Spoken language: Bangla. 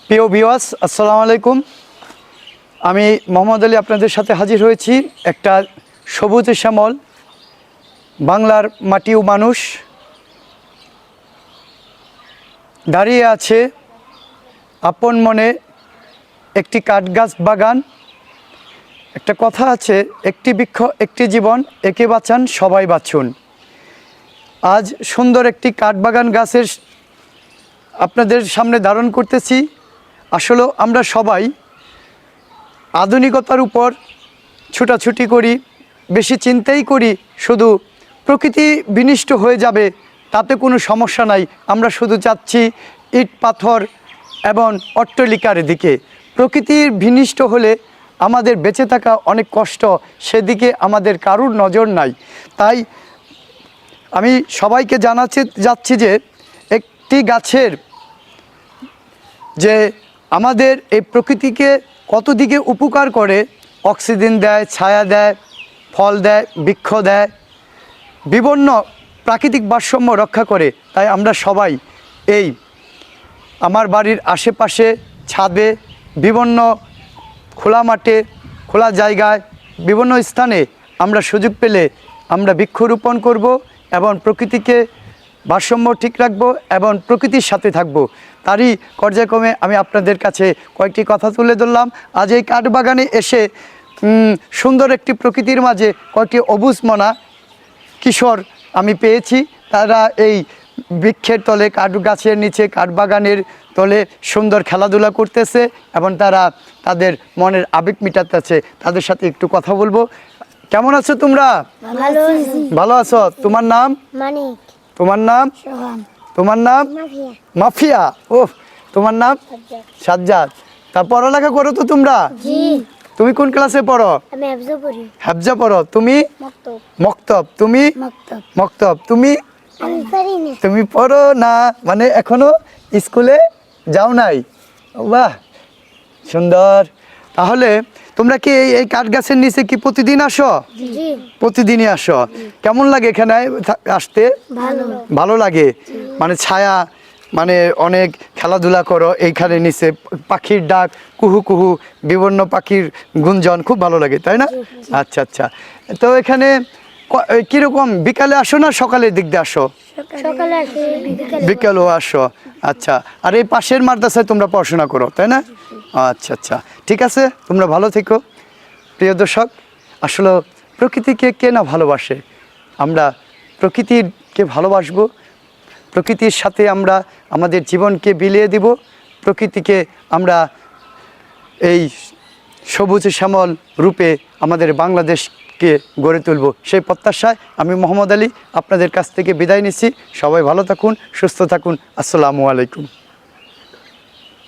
প্রিয় ভিউয়ার্স, আসসালামু আলাইকুম। আমি মোহাম্মদ আলী আপনাদের সাথে হাজির হয়েছি একটা সবুজ শ্যামল বাংলার মাটি ও মানুষ দাঁড়িয়ে আছে আপন মনে একটি কাঠগাছ বাগান। একটা কথা আছে, একটি বৃক্ষ একটি জীবন, একে বাঁচান সবাই বাঁচুন। আজ সুন্দর একটি কাঠবাগান গাছের আপনাদের সামনে ধারণ করতেছি। আসলে আমরা সবাই আধুনিকতার উপর ছুটাছুটি করি, বেশি চিন্তাই করি শুধু প্রকৃতি বিনষ্ট হয়ে যাবে, তাতে কোনো সমস্যা নাই। আমরা শুধু চাচ্ছি ইট পাথর এবং অট্টালিকার দিকে। প্রকৃতির বিনষ্ট হলে আমাদের বেঁচে থাকা অনেক কষ্ট, সেদিকে আমাদের কারুর নজর নাই। তাই আমি সবাইকে যাচ্ছি যে একটি গাছের যে আমাদের এই প্রকৃতিকে কত দিকে উপকার করে, অক্সিজেন দেয়, ছায়া দেয়, ফল দেয়, বৃক্ষ দেয়, বিভিন্ন প্রাকৃতিক ভারসাম্য রক্ষা করে। তাই আমরা সবাই এই আমার বাড়ির আশেপাশে ছাদে, বিভিন্ন খোলা মাঠে, খোলা জায়গায়, বিভিন্ন স্থানে আমরা সুযোগ পেলে আমরা বৃক্ষরোপণ করব এবং প্রকৃতিকে ভারসাম্য ঠিক রাখবো এবং প্রকৃতির সাথে থাকবো। তারই পর্যায়ক্রমে আমি আপনাদের কাছে কয়েকটি কথা তুলে ধরলাম। আজ এই কাঠবাগানে এসে সুন্দর একটি প্রকৃতির মাঝে কয়েকটি অবুঝমনা কিশোর আমি পেয়েছি। তারা এই বৃক্ষের তলে, কাঠ গাছের নিচে, কাঠবাগানের তলে সুন্দর খেলাধুলা করতেছে এবং তারা তাদের মনের আবেগ মিটাতেছে। তাদের সাথে একটু কথা বলবো। কেমন আছো তোমরা? ভালো আছো? তোমার নাম? মানিক। তোমার নাম? সোহান। তোমার নাম? মাফিয়া। মাফিয়া। ও, তোমার নাম? সাজ্জাদ। তা পড়ালেখা করো তো তোমরা? জি। তুমি কোন ক্লাসে পড়ো? আমি হাফজা পড়ি। হাফজা পড়ো। তুমি? মক্তব। মক্তব। তুমি? মক্তব। মক্তব। তুমি? আমি পারি না। তুমি পড়ো না মানে এখনো স্কুলে যাও নাই? বাহ, সুন্দর। তাহলে তোমরা কি এই কাঠ গাছের নিচে কি প্রতিদিন আসো? জি। প্রতিদিনই আসো। কেমন লাগে এখানে আসতে? ভালো। ভালো লাগে, মানে ছায়া, মানে অনেক খেলাধুলা করো এইখানে নিচে, পাখির ডাক, কুহু কুহু, বিভিন্ন পাখির গুঞ্জন, খুব ভালো লাগে, তাই না? আচ্ছা আচ্ছা। তো এখানে কীরকম বিকালে আসো না সকালের দিক দিয়ে আসো? সকালে আসি, বিকালেও আসো। আচ্ছা। আর এই পাশের মাদ্রাসায় তোমরা পড়াশোনা করো, তাই না? আচ্ছা আচ্ছা, ঠিক আছে, তোমরা ভালো থেকো। প্রিয় দর্শক, আসলে প্রকৃতিকে কে না ভালোবাসে? আমরা প্রকৃতিকে ভালোবাসবো, প্রকৃতির সাথে আমরা আমাদের জীবনকে বিলিয়ে দিব, প্রকৃতিকে আমরা এই সবুজ শ্যামল রূপে আমাদের বাংলাদেশকে গড়ে তুলব, সেই প্রত্যাশায় আমি মোহাম্মদ আলী আপনাদের কাছ থেকে বিদায় নিচ্ছি। সবাই ভালো থাকুন, সুস্থ থাকুন। আসসালামু আলাইকুম।